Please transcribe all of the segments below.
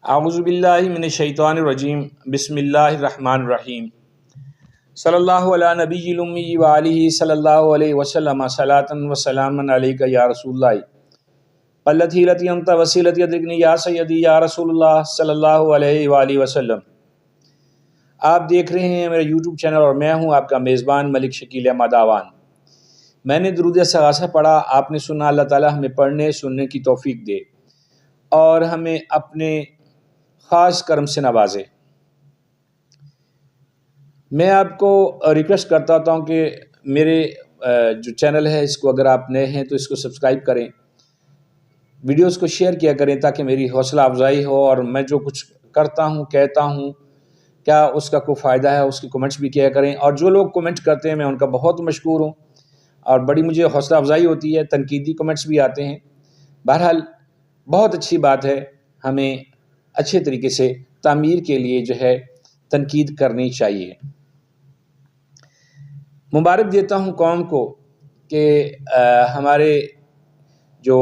اعوذ باللہ من الشیطان الرجیم بسم اللہ الرحمن الرحیم صلی اللہ علی نبی الامی وآلہ صلی اللہ علیہ وسلم صلاۃ و سلاما علیک یا رسول اللہ قلت حیلتی انت وسیلتی ادرکنی یا سیدی یا رسول اللہ صلی اللہ علیہ وآلہ وسلم۔ آپ دیکھ رہے ہیں میرا یوٹیوب چینل اور میں ہوں آپ کا میزبان ملک شکیل احمد آوان۔ میں نے درود ثلاثہ پڑھا، آپ نے سنا، اللہ تعالیٰ ہمیں پڑھنے سننے کی توفیق دے اور ہمیں اپنے خاص کرم سے نوازے۔ میں آپ کو ریکویسٹ کرتا ہوں کہ میرے جو چینل ہے اس کو اگر آپ نئے ہیں تو اس کو سبسکرائب کریں، ویڈیوز کو شیئر کیا کریں تاکہ میری حوصلہ افزائی ہو اور میں جو کچھ کرتا ہوں کہتا ہوں کیا اس کا کوئی فائدہ ہے، اس کی کمنٹس بھی کیا کریں۔ اور جو لوگ کمنٹ کرتے ہیں میں ان کا بہت مشکور ہوں اور بڑی مجھے حوصلہ افزائی ہوتی ہے، تنقیدی کمنٹس بھی آتے ہیں۔ بہرحال بہت اچھی بات ہے، ہمیں اچھے طریقے سے تعمیر کے لیے جو ہے تنقید کرنی چاہیے۔ مبارک دیتا ہوں قوم کو کہ ہمارے جو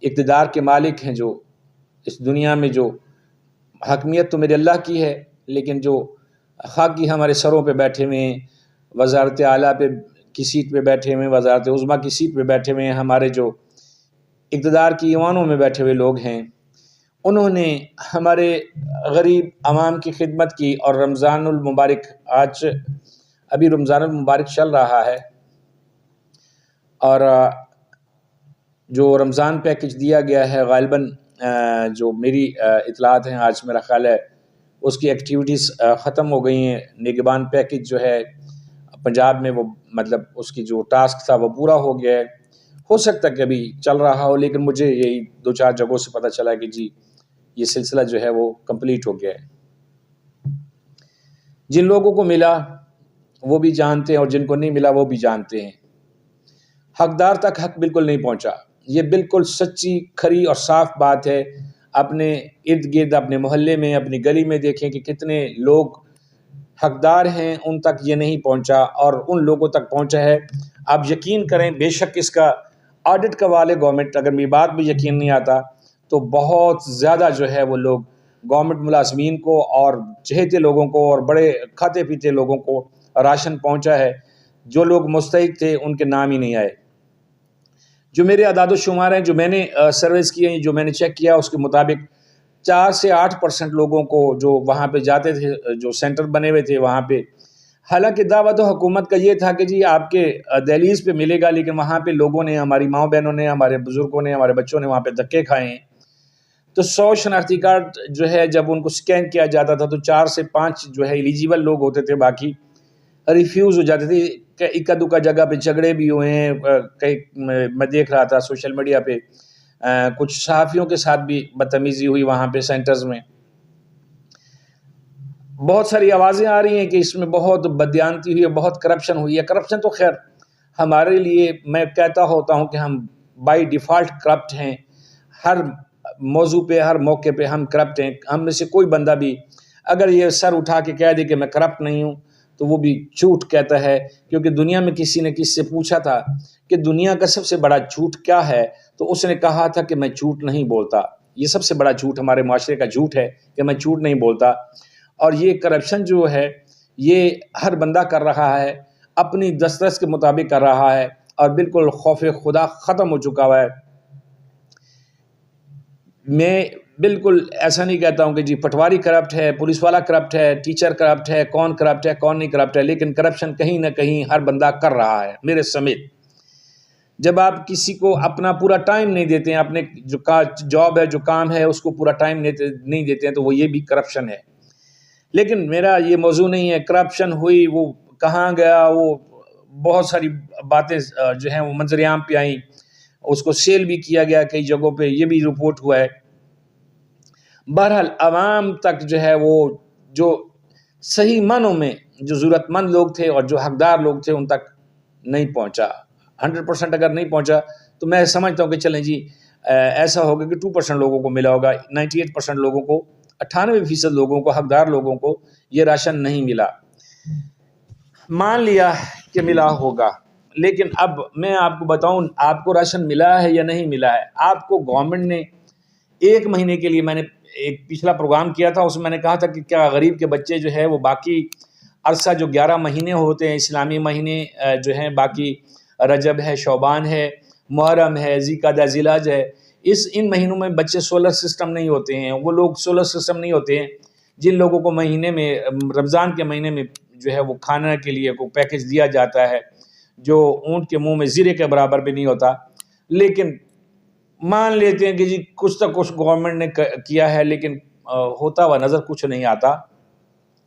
اقتدار کے مالک ہیں، جو اس دنیا میں جو حاکمیت تو میرے اللہ کی ہے، لیکن جو خاکی ہمارے سروں پہ بیٹھے ہوئے ہیں، وزارت اعلیٰ کی سیٹ پہ بیٹھے ہوئے ہیں، وزارت عظمیٰ کی سیٹ پہ بیٹھے ہوئے ہیں، ہمارے جو اقتدار کی ایوانوں میں بیٹھے ہوئے لوگ ہیں، انہوں نے ہمارے غریب عوام کی خدمت کی۔ اور رمضان المبارک، آج ابھی رمضان المبارک چل رہا ہے اور جو رمضان پیکج دیا گیا ہے غالباً جو میری اطلاعات ہیں، آج میرا خیال ہے اس کی ایکٹیویٹیز ختم ہو گئی ہیں۔ نگبان پیکج جو ہے پنجاب میں، وہ مطلب اس کی جو ٹاسک تھا وہ پورا ہو گیا ہے۔ ہو سکتا ہے کہ ابھی چل رہا ہو، لیکن مجھے یہی 2-4 جگہوں سے پتہ چلا کہ جی یہ سلسلہ جو ہے وہ کمپلیٹ ہو گیا ہے۔ جن لوگوں کو ملا وہ بھی جانتے ہیں اور جن کو نہیں ملا وہ بھی جانتے ہیں۔ حقدار تک حق بالکل نہیں پہنچا، یہ بالکل سچی کھری اور صاف بات ہے۔ اپنے ارد گرد، اپنے محلے میں، اپنی گلی میں دیکھیں کہ کتنے لوگ حقدار ہیں، ان تک یہ نہیں پہنچا اور ان لوگوں تک پہنچا ہے۔ آپ یقین کریں، بے شک اس کا آڈٹ کروا لے گورنمنٹ، اگر میری بات بھی یقین نہیں آتا تو بہت زیادہ جو ہے وہ لوگ گورنمنٹ ملازمین کو اور چہیتے لوگوں کو اور بڑے کھاتے پیتے لوگوں کو راشن پہنچا ہے۔ جو لوگ مستحق تھے ان کے نام ہی نہیں آئے۔ جو میرے اعداد و شمار ہیں، جو میں نے سرویز کیے ہیں، جو میں نے چیک کیا، اس کے مطابق 4 سے 8% لوگوں کو جو وہاں پہ جاتے تھے، جو سینٹر بنے ہوئے تھے وہاں پہ، حالانکہ دعوت و حکومت کا یہ تھا کہ جی آپ کے دہلیز پہ ملے گا، لیکن وہاں پہ لوگوں نے، ہماری ماں بہنوں نے، ہمارے بزرگوں نے، ہمارے بچوں نے وہاں پہ دھکے کھائے ہیں۔ تو 100 شناختی کارڈ جو ہے جب ان کو سکین کیا جاتا تھا تو 4 سے 5 جو ہے ایلیجیبل لوگ ہوتے تھے، باقی ریفیوز ہو جاتے تھے۔ اکا دکا جگہ پہ جھگڑے بھی ہوئے ہیں، کئی میں دیکھ رہا تھا سوشل میڈیا پہ، کچھ صحافیوں کے ساتھ بھی بدتمیزی ہوئی وہاں پہ سینٹرز میں۔ بہت ساری آوازیں آ رہی ہیں کہ اس میں بہت بددیانتی ہوئی ہے، بہت کرپشن ہوئی ہے۔ کرپشن تو خیر ہمارے لیے، میں کہتا ہوتا ہوں کہ ہم بائی ڈیفالٹ کرپٹ ہیں، ہر موضوع پہ، ہر موقع پہ ہم کرپٹ ہیں۔ ہم میں سے کوئی بندہ بھی اگر یہ سر اٹھا کے کہہ دے کہ میں کرپٹ نہیں ہوں تو وہ بھی جھوٹ کہتا ہے، کیونکہ دنیا میں کسی نے کسی سے پوچھا تھا کہ دنیا کا سب سے بڑا جھوٹ کیا ہے، تو اس نے کہا تھا کہ میں جھوٹ نہیں بولتا۔ یہ سب سے بڑا جھوٹ ہمارے معاشرے کا جھوٹ ہے کہ میں جھوٹ نہیں بولتا۔ اور یہ کرپشن جو ہے یہ ہر بندہ کر رہا ہے، اپنی دسترس کے مطابق کر رہا ہے اور بالکل خوف خدا ختم ہو چکا ہوا ہے۔ میں بالکل ایسا نہیں کہتا ہوں کہ جی پٹواری کرپٹ ہے، پولیس والا کرپٹ ہے، ٹیچر کرپٹ ہے، کون نہیں کرپٹ ہے، لیکن کرپشن کہیں نہ کہیں ہر بندہ کر رہا ہے، میرے سمیت۔ جب آپ کسی کو اپنا پورا ٹائم نہیں دیتے ہیں، اپنے جو جاب ہے، جو کام ہے، اس کو پورا ٹائم نہیں دیتے ہیں تو وہ یہ بھی کرپشن ہے۔ لیکن میرا یہ موضوع نہیں ہے۔ کرپشن ہوئی، وہ کہاں گیا، وہ بہت ساری باتیں جو ہیں وہ منظر عام پہ آئیں، اس کو سیل بھی کیا گیا کئی جگہوں پہ، یہ بھی رپورٹ ہوا ہے۔ بہرحال عوام تک جو ہے وہ جو صحیح معنوں میں جو ضرورت مند لوگ تھے اور جو حقدار لوگ تھے ان تک نہیں پہنچا۔ 100% اگر نہیں پہنچا تو میں سمجھتا ہوں کہ چلیں جی ایسا ہوگا کہ 2% لوگوں کو ملا ہوگا، 98% لوگوں کو، 98% لوگوں کو، حقدار لوگوں کو یہ راشن نہیں ملا۔ مان لیا کہ ملا ہوگا، لیکن اب میں آپ کو بتاؤں آپ کو راشن ملا ہے یا نہیں ملا ہے۔ آپ کو گورنمنٹ نے 1 مہینے کے لیے، میں نے ایک پچھلا پروگرام کیا تھا، اس میں نے کہا تھا کہ کیا غریب کے بچے جو ہے وہ باقی عرصہ جو 11 مہینے ہوتے ہیں اسلامی مہینے جو ہیں، باقی رجب ہے، شعبان ہے، محرم ہے، ذی القعدہ، ذی الحج ہے، ان مہینوں میں بچے سولر سسٹم نہیں ہوتے ہیں، وہ لوگ سولر سسٹم نہیں ہوتے ہیں جن لوگوں کو مہینے میں رمضان کے مہینے میں جو ہے وہ کھانا کے لیے کوئی پیکج دیا جاتا ہے جو اونٹ کے منہ میں زیرے کے برابر بھی نہیں ہوتا، لیکن مان لیتے ہیں کہ جی کچھ تک کچھ گورنمنٹ نے کیا ہے، لیکن ہوتا ہوا نظر کچھ نہیں آتا۔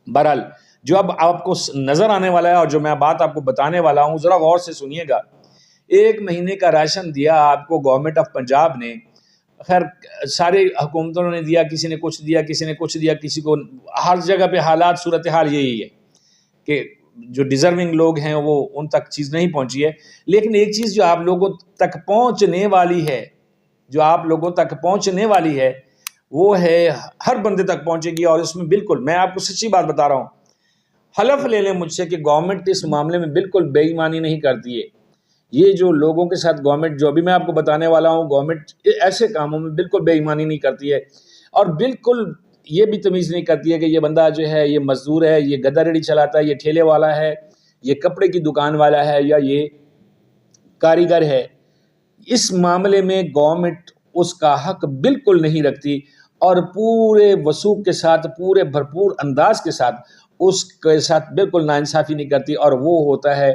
بہرحال جو اب آپ کو نظر آنے والا ہے اور جو میں بات آپ کو بتانے والا ہوں، ذرا غور سے سنیے گا۔ 1 مہینے کا راشن دیا آپ کو گورنمنٹ آف پنجاب نے، خیر سارے حکومتوں نے دیا، کسی نے کچھ دیا، کسی نے کچھ دیا، کسی کو، ہر جگہ پہ حالات صورتحال یہی ہے کہ جو ڈیزرونگ لوگ ہیں وہ ان تک چیز نہیں پہنچی ہے۔ لیکن ایک چیز جو آپ لوگوں تک پہنچنے والی ہے، جو آپ لوگوں تک پہنچنے والی ہے، وہ ہے ہر بندے تک پہنچے گی، اور اس میں بالکل میں آپ کو سچی بات بتا رہا ہوں، حلف لے لیں مجھ سے کہ گورنمنٹ اس معاملے میں بالکل بے ایمانی نہیں کرتی ہے۔ یہ جو لوگوں کے ساتھ گورنمنٹ، جو ابھی میں آپ کو بتانے والا ہوں، گورنمنٹ ایسے کاموں میں بالکل بے ایمانی نہیں کرتی ہے، اور بالکل یہ بھی تمیز نہیں کرتی ہے کہ یہ بندہ جو ہے یہ مزدور ہے، یہ گدا ریڑھی چلاتا ہے، یہ ٹھیلے والا ہے، یہ کپڑے کی دکان والا ہے، یا یہ کاریگر ہے۔ اس معاملے میں گورنمنٹ اس کا حق بالکل نہیں رکھتی، اور پورے وثوق کے ساتھ، پورے بھرپور انداز کے ساتھ اس کے ساتھ بالکل ناانصافی نہیں کرتی، اور وہ ہوتا ہے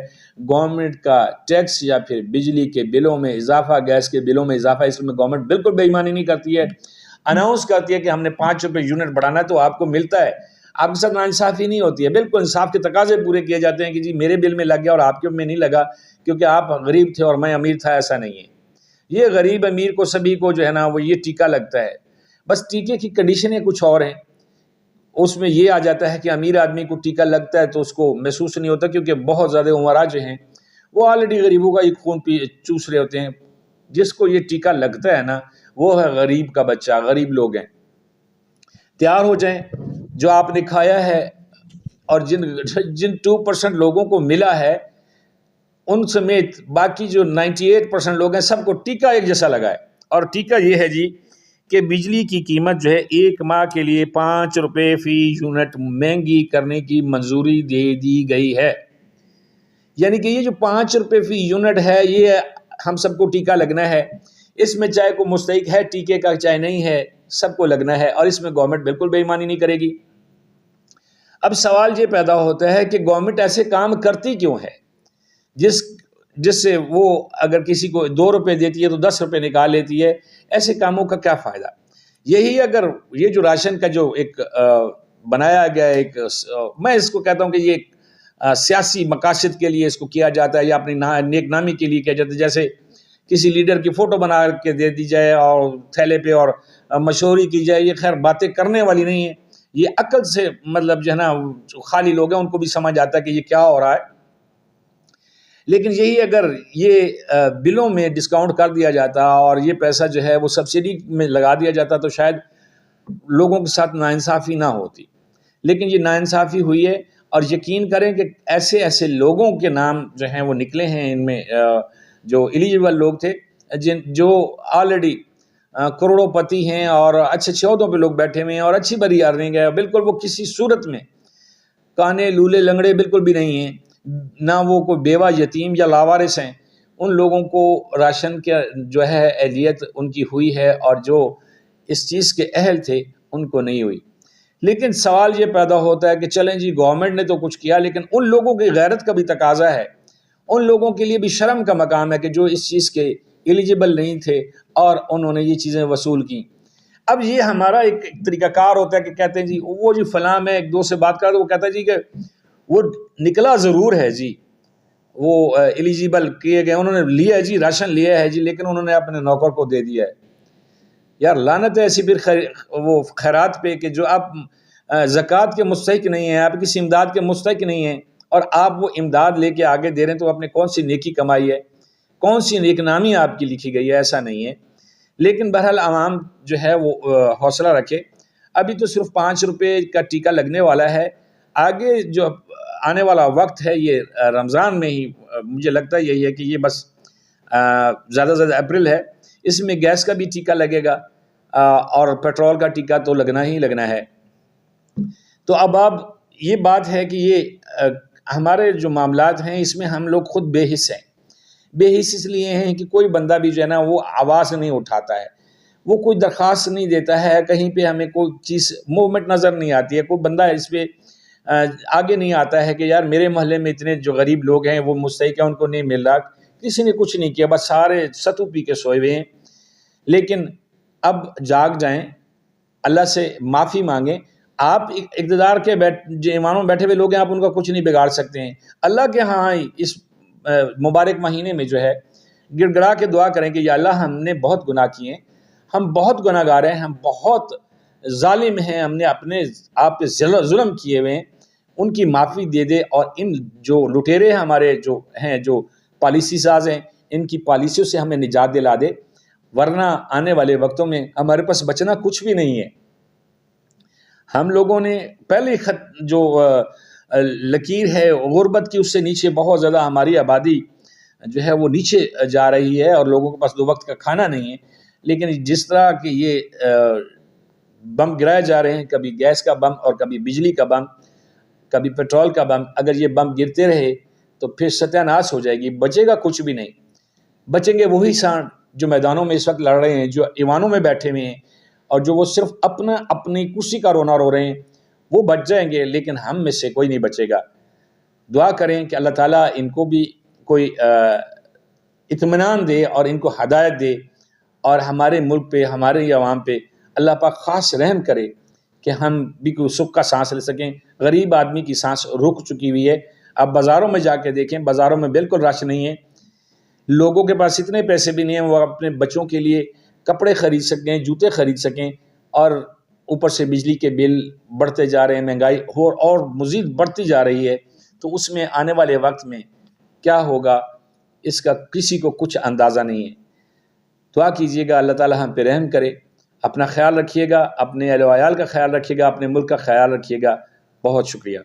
گورنمنٹ کا ٹیکس یا پھر بجلی کے بلوں میں اضافہ، گیس کے بلوں میں اضافہ۔ اس میں گورنمنٹ بالکل بے ایمانی نہیں کرتی ہے، اناؤنس کرتی ہے کہ ہم نے 5 روپے یونٹ بڑھانا ہے تو آپ کو ملتا ہے، آپ کے ساتھ ناانصافی نہیں ہوتی ہے، بالکل انصاف کے تقاضے پورے کیے جاتے ہیں کہ جی میرے بل میں لگ گیا اور آپ کے میں نہیں لگا کیونکہ آپ غریب تھے اور میں امیر تھا، ایسا نہیں ہے۔ یہ غریب امیر کو سبھی کو جو ہے نا وہ یہ ٹیکہ لگتا ہے، بس ٹیکے کی کنڈیشنیں کچھ اور ہیں۔ اس میں یہ آ جاتا ہے کہ امیر آدمی کو ٹیکہ لگتا ہے تو اس کو محسوس نہیں ہوتا، کیونکہ بہت زیادہ عمرا جو ہیں وہ آلریڈی غریبوں کا ایک خون چوس رہے ہوتے ہیں۔ جس کو یہ ٹیکہ لگتا ہے نا وہ ہے غریب کا بچہ، غریب لوگ ہیں۔ تیار ہو جائیں، جو آپ نے کھایا ہے اور جن 2% لوگوں کو ملا ہے ان سمیت باقی جو 98% لوگ ہیں سب کو ٹیکہ ایک جیسا لگا ہے، اور ٹیکہ یہ ہے جی کہ بجلی کی قیمت جو ہے 1 ماہ کے لیے 5 روپے فی یونٹ مہنگی کرنے کی منظوری دے دی گئی ہے۔ یعنی کہ یہ جو 5 روپے فی یونٹ ہے یہ ہم سب کو ٹیکہ لگنا ہے، اس میں چاہے کوئی مستحق ہے ٹیکے کا چاہے نہیں ہے، سب کو لگنا ہے، اور اس میں گورنمنٹ بالکل بے ایمانی نہیں کرے گی۔ اب سوال یہ پیدا ہوتا ہے کہ گورنمنٹ ایسے کام کرتی کیوں ہے جس سے وہ اگر کسی کو 2 روپے دیتی ہے تو 10 روپے نکال لیتی ہے؟ ایسے کاموں کا کیا فائدہ؟ یہی اگر یہ جو راشن کا جو ایک بنایا گیا ایک، میں اس کو کہتا ہوں کہ یہ ایک سیاسی مقاصد کے لیے اس کو کیا جاتا ہے، یا اپنی نیک نامی کے لیے کیا جاتا ہے، جیسے کسی لیڈر کی فوٹو بنا کے دے دی جائے اور تھیلے پہ اور مشہوری کی جائے، یہ خیر باتیں کرنے والی نہیں ہے، یہ عقل سے مطلب جو ہے نا جو خالی لوگ ہیں ان کو بھی سمجھ آتا ہے کہ یہ کیا ہو رہا ہے۔ لیکن یہی اگر یہ بلوں میں ڈسکاؤنٹ کر دیا جاتا اور یہ پیسہ جو ہے وہ سبسڈی میں لگا دیا جاتا تو شاید لوگوں کے ساتھ ناانصافی نہ ہوتی، لیکن یہ ناانصافی ہوئی ہے، اور یقین کریں کہ ایسے ایسے لوگوں کے نام جو ہیں وہ نکلے ہیں، ان میں جو ایلیجیبل لوگ تھے جو آلریڈی کروڑوں پتی ہیں اور اچھے عہدوں پہ لوگ بیٹھے ہوئے ہیں اور اچھی بری ارننگ ہے، بالکل وہ کسی صورت میں کانے لولے لنگڑے بالکل بھی نہیں ہیں، نہ وہ کوئی بیوہ یتیم یا لاوارث ہیں، ان لوگوں کو راشن کے جو ہے اہلیت ان کی ہوئی ہے، اور جو اس چیز کے اہل تھے ان کو نہیں ہوئی۔ لیکن سوال یہ پیدا ہوتا ہے کہ چلیں جی گورنمنٹ نے تو کچھ کیا، لیکن ان لوگوں کی غیرت کا بھی تقاضا ہے، ان لوگوں کے لیے بھی شرم کا مقام ہے کہ جو اس چیز کے ایلیجیبل نہیں تھے اور انہوں نے یہ چیزیں وصول کی۔ اب یہ ہمارا ایک طریقہ کار ہوتا ہے کہ کہتے ہیں جی وہ جی فلاں، میں ایک دوست سے بات کر رہا تو وہ کہتا ہے جی کہ وہ نکلا ضرور ہے جی، وہ ایلیجیبل کیے گئے، انہوں نے لیا ہے جی، راشن لیا ہے جی، لیکن انہوں نے اپنے نوکر کو دے دیا ہے۔ یار لعنت ہے ایسی پھر وہ خیرات پہ کہ جو آپ زکوٰۃ کے مستحق نہیں ہیں، آپ کسی امداد کے مستحق نہیں ہیں، اور آپ وہ امداد لے کے آگے دے رہے ہیں، تو آپ نے کون سی نیکی کمائی ہے، کون سی نیک نامی آپ کی لکھی گئی ہے؟ ایسا نہیں ہے۔ لیکن بہرحال عوام جو ہے وہ حوصلہ رکھے، ابھی تو صرف 5 روپے کا ٹیکہ لگنے والا ہے، آگے جو آنے والا وقت ہے یہ رمضان میں ہی مجھے لگتا ہے یہی ہے کہ یہ بس زیادہ سے زیادہ اپریل ہے، اس میں گیس کا بھی ٹیکہ لگے گا، اور پیٹرول کا ٹکا تو لگنا ہی لگنا ہے۔ تو اب یہ بات ہے کہ یہ ہمارے جو معاملات ہیں اس میں ہم لوگ خود بے حس ہیں۔ بے حس اس لیے ہیں کہ کوئی بندہ بھی جو ہے نا وہ آواز نہیں اٹھاتا ہے، وہ کوئی درخواست نہیں دیتا ہے، کہیں پہ ہمیں کوئی چیز موومنٹ نظر نہیں آتی ہے، کوئی بندہ اس پہ آگے نہیں آتا ہے کہ یار میرے محلے میں اتنے جو غریب لوگ ہیں وہ مستحق ہیں، ان کو نہیں مل رہا۔ کسی نے کچھ نہیں کیا، بس سارے ستو پی کے سوئے ہوئے ہیں۔ لیکن اب جاگ جائیں، اللہ سے معافی مانگیں۔ آپ اقتدار کے جو ایوانوں میں بیٹھے ہوئے لوگ ہیں، آپ ان کا کچھ نہیں بگاڑ سکتے ہیں۔ اللہ کے ہاں اس مبارک مہینے میں جو ہے گڑ گڑا کے دعا کریں کہ یا اللہ ہم نے بہت گناہ کیے ہیں، ہم بہت گناہ گار ہیں، ہم بہت ظالم ہیں، ہم نے اپنے آپ پہ ظلم کیے ہوئے ہیں، ان کی معافی دے دے، اور ان جو لٹیرے ہمارے جو ہیں، جو پالیسی ساز ہیں، ان کی پالیسیوں سے ہمیں نجات دلا دے، ورنہ آنے والے وقتوں میں ہمارے پاس بچنا کچھ بھی نہیں ہے۔ ہم لوگوں نے پہلے جو لکیر ہے غربت کی، اس سے نیچے بہت زیادہ ہماری آبادی جو ہے وہ نیچے جا رہی ہے، اور لوگوں کے پاس 2 وقت کا کھانا نہیں ہے۔ لیکن جس طرح کہ یہ بم گرائے جا رہے ہیں، کبھی گیس کا بم اور کبھی بجلی کا بم، کبھی پیٹرول کا بم، اگر یہ بم گرتے رہے تو پھر ستیہ ناش ہو جائے گی، بچے گا کچھ بھی نہیں۔ بچیں گے وہی سانڈ جو میدانوں میں اس وقت لڑ رہے ہیں، جو ایوانوں میں بیٹھے ہوئے ہیں، اور جو وہ صرف اپنی کرسی کا رونا رو رہے ہیں، وہ بچ جائیں گے، لیکن ہم میں سے کوئی نہیں بچے گا۔ دعا کریں کہ اللہ تعالیٰ ان کو بھی کوئی اطمینان دے اور ان کو ہدایت دے، اور ہمارے ملک پہ، ہمارے عوام پہ اللہ پاک خاص رحم کرے کہ ہم بھی کوئی سکھ کا سانس لے سکیں۔ غریب آدمی کی سانس رک چکی ہوئی ہے۔ اب بازاروں میں جا کے دیکھیں، بازاروں میں بالکل رش نہیں ہے، لوگوں کے پاس اتنے پیسے بھی نہیں ہیں وہ اپنے بچوں کے لیے کپڑے خرید سکیں، جوتے خرید سکیں، اور اوپر سے بجلی کے بل بڑھتے جا رہے ہیں، مہنگائی اور مزید بڑھتی جا رہی ہے۔ تو اس میں آنے والے وقت میں کیا ہوگا اس کا کسی کو کچھ اندازہ نہیں ہے۔ دعا کیجیے گا اللہ تعالیٰ ہم پہ رحم کرے۔ اپنا خیال رکھیے گا، اپنے اہل و عیال کا خیال رکھیے گا، اپنے ملک کا خیال رکھیے گا۔ بہت شکریہ۔